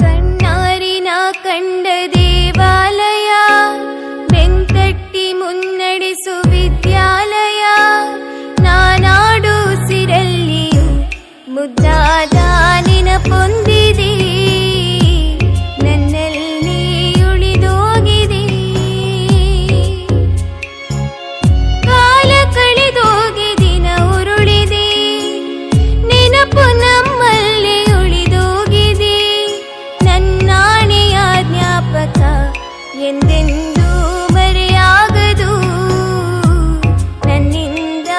ಕಣ್ಣಾರಿನ ಕಂಡ ದೇವಾಲಯ, ಬೆಂತಟ್ಟಿ ಮುನ್ನಡೆಸು ವಿದ್ಯಾಲಯ. ನಾನಾಡು ಸಿರಲ್ಲಿಯೂ ಮುದ್ದಾದ ನೆನಪೊಂದಿದೆ, ನನ್ನಲ್ಲಿ ಉಳಿದೋಗಿದೆ. ಕಾಲ ಕಳೆದೋಗಿ ದಿನ ಉರುಳಿದೆ, ನೆನಪು ನಮ್ಮಲ್ಲಿ ಉಳಿದೋಗಿದೆ. ನನ್ನಾಣೆಯ ಜ್ಞಾಪಕ ಎಂದೆಂದೂ ಮರೆಯಾಗದು, ನನ್ನಿಂದ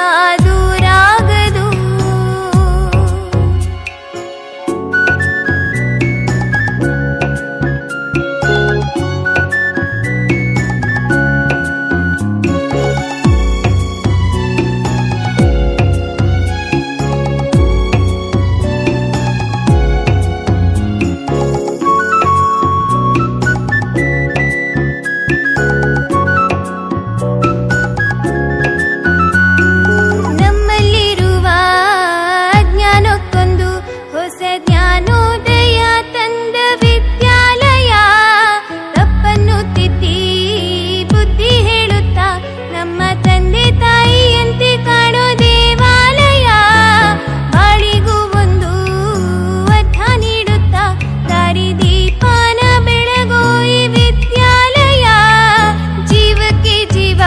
ದೂರಾಗದು. ನಮ್ಮಲ್ಲಿರುವ ಜ್ಞಾನಕ್ಕೊಂದು ಹೊಸ ಜ್ಞಾನೋದಯ ತಂದ ವಿದ್ಯಾಲಯ. ತಪ್ಪನ್ನು ತಿದ್ದಿ ಬುದ್ಧಿ ಹೇಳುತ್ತಾ ನಮ್ಮ ತಂದೆ ತಾಯಿಯಂತೆ ಕಾಣೋ ದೇವಾಲಯ. ಬಾಳಿಗೂ ಒಂದು ಅರ್ಥ ನೀಡುತ್ತಾ ದಾರಿದೀಪನ ಬೆಳಗೋ ಈ ವಿದ್ಯಾಲಯ. ಜೀವಕ್ಕೆ ಜೀವ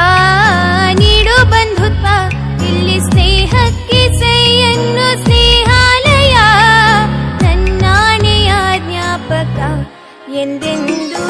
ನೀಡು ಬಂಧುತ್ವ, ಇಲ್ಲಿ ಸ್ನೇಹಕ್ಕೆ ಸೈಯನ್ನು ಸ್ನೇಹಾಲಯ. ನನ್ನಾಣೆಯ ಜ್ಞಾಪಕ ಎಂದೆಂದೂ